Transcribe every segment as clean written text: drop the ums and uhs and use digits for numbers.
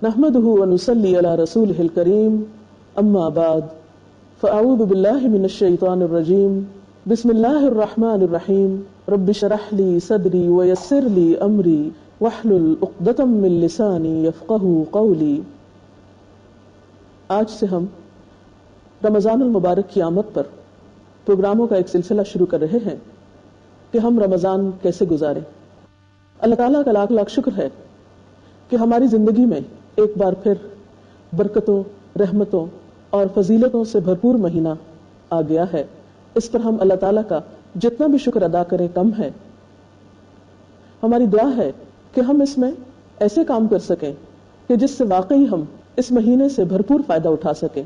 نحمده ونصلي على رسوله الكريم اما بعد فاعوذ بالله من الشيطان الرجيم بسم الله الرحمن الرحيم رب اشرح لي صدري ويسر لي امري واحلل عقدة من لساني يفقهوا قولي۔ آج سے ہم رمضان المبارک کی آمد پر پروگراموں کا ایک سلسلہ شروع کر رہے ہیں کہ ہم رمضان کیسے گزاریں۔ اللہ تعالیٰ کا لاکھ لاکھ شکر ہے کہ ہماری زندگی میں ایک بار پھر برکتوں، رحمتوں اور فضیلتوں سے بھرپور مہینہ آ گیا ہے۔ اس پر ہم اللہ تعالیٰ کا جتنا بھی شکر ادا کریں کم ہے۔ ہماری دعا ہے کہ ہم اس میں ایسے کام کر سکیں کہ جس سے واقعی ہم اس مہینے سے بھرپور فائدہ اٹھا سکیں۔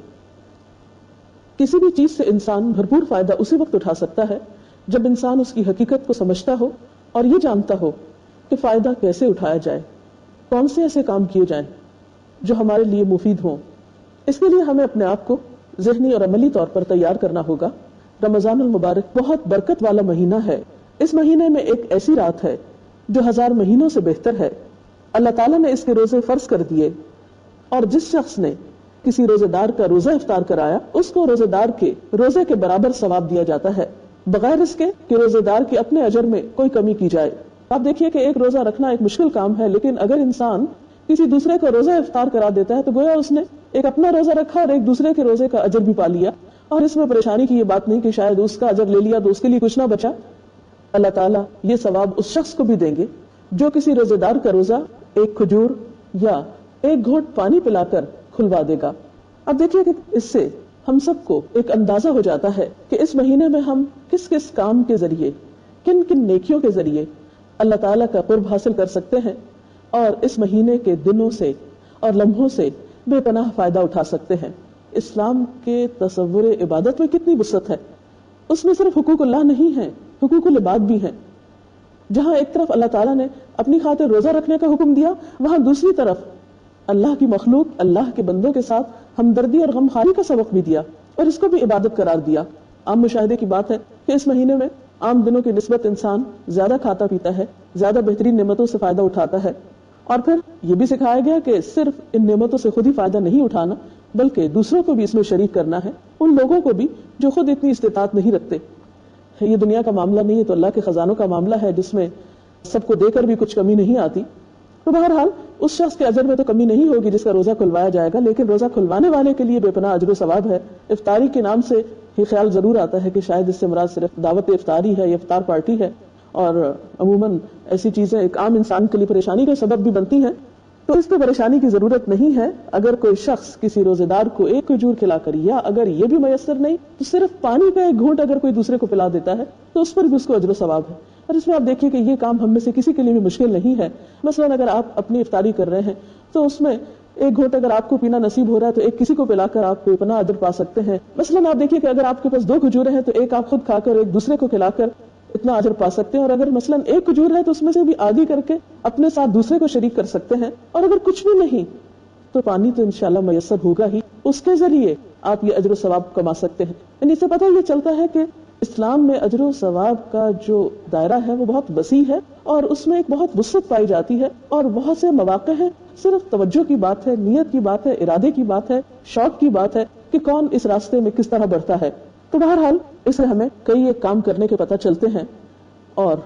کسی بھی چیز سے انسان بھرپور فائدہ اسی وقت اٹھا سکتا ہے جب انسان اس کی حقیقت کو سمجھتا ہو اور یہ جانتا ہو کہ فائدہ کیسے اٹھایا جائے، کون سے ایسے کام کیے جائیں جو ہمارے لیے مفید ہوں۔ اس کے لیے ہمیں اپنے آپ کو ذہنی اور عملی طور پر تیار کرنا ہوگا۔ رمضان المبارک بہت برکت والا مہینہ ہے۔ اس مہینے میں ایک ایسی رات ہے جو 1000 مہینوں سے بہتر ہے۔ اللہ تعالیٰ نے اس کے روزے فرض کر دیے، اور جس شخص نے کسی روزے دار کا روزہ افطار کرایا اس کو روزے دار کے روزے کے برابر ثواب دیا جاتا ہے، بغیر اس کے کہ روزے دار کے اپنے اجر میں کوئی کمی کی جائے۔ آپ دیکھیے کہ ایک روزہ رکھنا ایک مشکل کام ہے، لیکن اگر انسان کسی دوسرے کو روزہ افطار کرا دیتا ہے تو گویا اس نے ایک اپنا روزہ رکھا اور ایک دوسرے کے روزے کا اجر بھی پا لیا۔ اور اس میں پریشانی کی یہ بات نہیں کہ شاید اس کا اجر لے لیا تو اس کے لیے کچھ نہ بچا۔ اللہ تعالیٰ یہ ثواب اس شخص کو بھی دیں گے جو کسی روزے دار کا روزہ ایک کھجور یا ایک گھونٹ پانی پلا کر کھلوا دے گا۔ اب دیکھیے کہ اس سے ہم سب کو ایک اندازہ ہو جاتا ہے کہ اس مہینے میں ہم کس کس کام کے ذریعے، کن کن نیکیوں کے ذریعے اللہ تعالیٰ کا قرب حاصل کر سکتے ہیں اور اس مہینے کے دنوں سے اور لمحوں سے بے پناہ فائدہ اٹھا سکتے ہیں۔ اسلام کے تصور عبادت میں کتنی وسعت ہے۔ اس میں صرف حقوق اللہ نہیں ہیں، حقوق العباد بھی ہیں۔ جہاں ایک طرف اللہ تعالیٰ نے اپنی خاطر روزہ رکھنے کا حکم دیا، وہاں دوسری طرف اللہ کی مخلوق، اللہ کے بندوں کے ساتھ ہمدردی اور غمخواری کا سبق بھی دیا اور اس کو بھی عبادت قرار دیا۔ عام مشاہدے کی بات ہے کہ اس مہینے میں عام دنوں کی نسبت انسان زیادہ کھاتا پیتا ہے، زیادہ بہترین نعمتوں سے فائدہ اٹھاتا ہے، اور پھر یہ بھی سکھایا گیا کہ صرف ان نعمتوں سے خود ہی فائدہ نہیں اٹھانا بلکہ دوسروں کو بھی اس میں شریک کرنا ہے، ان لوگوں کو بھی جو خود اتنی استطاعت نہیں رکھتے۔ یہ دنیا کا معاملہ نہیں ہے تو اللہ کے خزانوں کا معاملہ ہے جس میں سب کو دے کر بھی کچھ کمی نہیں آتی۔ تو بہرحال اس شخص کے اجر میں تو کمی نہیں ہوگی جس کا روزہ کھلوایا جائے گا، لیکن روزہ کھلوانے والے کے لیے بے پناہ اجر و ثواب ہے۔ افطاری کے نام سے یہ خیال ضرور آتا ہے کہ شاید اس سے مراد صرف دعوت افطاری ہے یا افطار پارٹی ہے، اور عموماً ایسی چیزیں ایک عام انسان کے لیے پریشانی کا سبب بھی بنتی ہیں، تو اس پہ پریشانی کی ضرورت نہیں ہے۔ اگر کوئی شخص کسی روزے دار کو ایک کھجور کھلا کر، یا اگر یہ بھی میسر نہیں تو صرف پانی کا ایک گھونٹ اگر کوئی دوسرے کو پلا دیتا ہے تو اس پر بھی اس کو اجر و ثواب ہے۔ اور اس میں آپ دیکھیے کہ یہ کام ہم میں سے کسی کے لیے بھی مشکل نہیں ہے۔ مثلاً اگر آپ اپنی افطاری کر رہے ہیں تو اس میں ایک گھونٹ اگر آپ کو پینا نصیب ہو رہا ہے تو ایک کسی کو پلا کر آپ کو اتنا اجر پا سکتے ہیں۔ مثلاً آپ دیکھیے کہ اگر آپ کے پاس 2 کھجوریں ہیں تو ایک آپ خود کھا کر ایک دوسرے کو کھلا کر اتنا اجر پا سکتے ہیں، اور اگر مثلاً ایک کھجور ہے تو اس میں سے بھی آدھی کر کے اپنے ساتھ دوسرے کو شریک کر سکتے ہیں، اور اگر کچھ بھی نہیں تو پانی تو انشاءاللہ میسر ہوگا ہی، اس کے ذریعے آپ یہ اجر و ثواب کما سکتے ہیں۔ یعنی اس سے پتہ یہ چلتا ہے کہ اسلام میں اجر و ثواب کا جو دائرہ ہے وہ بہت وسیع ہے، اور اس میں ایک بہت وسعت پائی جاتی ہے، اور بہت سے مواقع ہیں۔ صرف توجہ کی بات ہے، نیت کی بات ہے، ارادے کی بات ہے، شوق کی بات ہے کہ کون اس راستے میں کس طرح بڑھتا ہے۔ تو بہرحال اس سے ہمیں کئی ایک کام کرنے کے پتہ چلتے ہیں، اور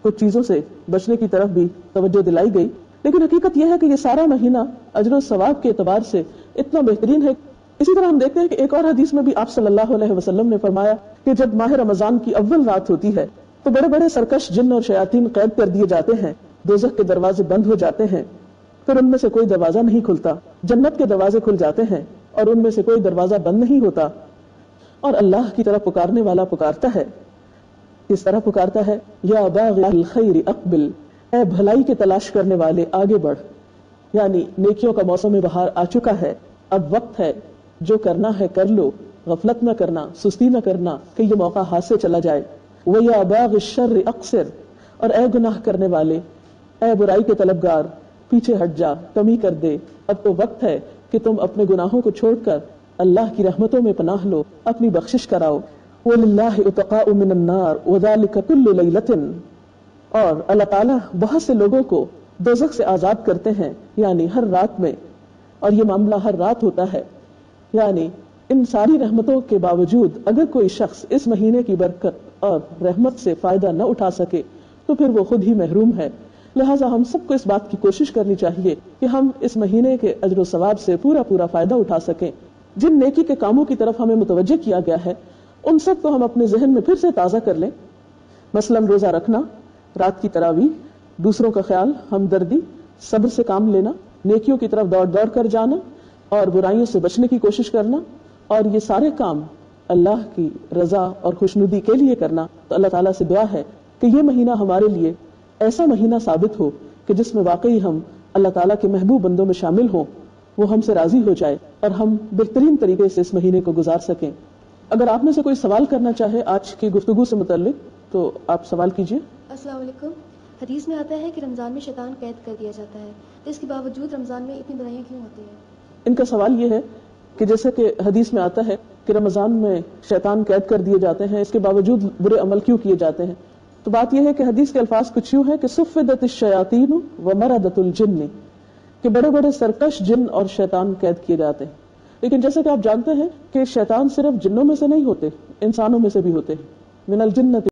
کچھ چیزوں سے بچنے کی طرف بھی توجہ دلائی گئی۔ لیکن حقیقت یہ ہے کہ یہ سارا مہینہ اجر و ثواب کے اعتبار سے اتنا بہترین ہے۔ اسی طرح ہم دیکھتے ہیں کہ ایک اور حدیث میں بھی آپ صلی اللہ علیہ وسلم نے فرمایا کہ جب ماہ رمضان کی اول رات ہوتی ہے تو بڑے بڑے سرکش جن اور شیاطین قید کر دیے جاتے ہیں، دوزخ کے دروازے بند ہو جاتے ہیں، پھر ان میں سے کوئی دروازہ نہیں کھلتا، جنت کے دروازے کھل جاتے ہیں اور ان میں سے کوئی دروازہ بند نہیں ہوتا، اور اللہ کی طرف پکارنے والا پکارتا ہے۔ کس طرح پکارتا ہے؟ یا باغ الخیر اقبل، اے بھلائی کے تلاش کرنے والے آگے بڑھ۔ یعنی نیکیوں کا موسم بہار آ چکا ہے، اب وقت ہے جو کرنا ہے کر لو، غفلت نہ کرنا، سستی نہ کرنا کہ یہ موقع ہاتھ سے چلا جائے۔ وَيَا بَاغِ الشَّرِّ اقصر، اور اے گناہ کرنے والے، اے برائی کے طلبگار، پیچھے ہٹ جا، کمی کر دے، اب تو وقت ہے کہ تم اپنے گناہوں کو چھوڑ کر اللہ کی رحمتوں میں پناہ لو، اپنی بخشش کراؤ۔ وَلِلَّهِ اُتَقَاءُ مِنَ النَّارِ وَذَلِكَ كُلُّ لَيْلَةٍ، اور اللہ تعالیٰ بہت سے لوگوں کو دوزخ سے آزاد کرتے ہیں، یعنی ہر رات میں اور یہ معاملہ ہر رات ہوتا ہے. یعنی ان ساری رحمتوں کے باوجود اگر کوئی شخص اس مہینے کی برکت اور رحمت سے فائدہ نہ اٹھا سکے تو پھر وہ خود ہی محروم ہے. لہٰذا ہم سب کو اس بات کی کوشش کرنی چاہیے کہ ہم اس مہینے کے اجر و ثواب سے پورا فائدہ اٹھا سکیں. جن نیکی کے کاموں کی طرف ہمیں متوجہ کیا گیا ہے ان سب کو ہم اپنے ذہن میں پھر سے تازہ کر لیں. مثلاً روزہ رکھنا، رات کی تراویح، دوسروں کا خیال، ہمدردی، صبر سے کام لینا، نیکیوں کی طرف دوڑ کر جانا اور برائیوں سے بچنے کی کوشش کرنا، اور یہ سارے کام اللہ کی رضا اور خوشنودی کے لیے کرنا. تو اللہ تعالیٰ سے دعا ہے کہ یہ مہینہ ہمارے لیے ایسا مہینہ ثابت ہو کہ جس میں واقعی ہم اللہ تعالیٰ کے محبوب بندوں میں شامل ہوں، وہ ہم سے راضی ہو جائے اور ہم بہترین طریقے سے اس مہینے کو گزار سکیں. اگر آپ میں سے کوئی سوال کرنا چاہے آج کی گفتگو سے متعلق تو آپ سوال کیجیے. السلام علیکم. حدیث میں آتا ہے کہ رمضان میں شیطان قید کر دیا جاتا ہے، تو اس کے باوجود رمضان میں اتنی برائیاں کیوں ہوتی ہیں؟ ان کا سوال یہ ہے کہ جیسے کہ حدیث میں آتا ہے کہ رمضان میں شیطان قید کر دیے جاتے ہیں، اس کے باوجود برے عمل کیوں کیے جاتے ہیں؟ تو بات یہ ہے کہ حدیث کے الفاظ کچھ یوں ہے کہ صفدت الشیاطین ومردت الجن، کہ بڑے بڑے سرکش جن اور شیطان قید کیے جاتے ہیں. لیکن جیسا کہ آپ جانتے ہیں کہ شیطان صرف جنوں میں سے نہیں ہوتے، انسانوں میں سے بھی ہوتے ہیں. من الجنۃ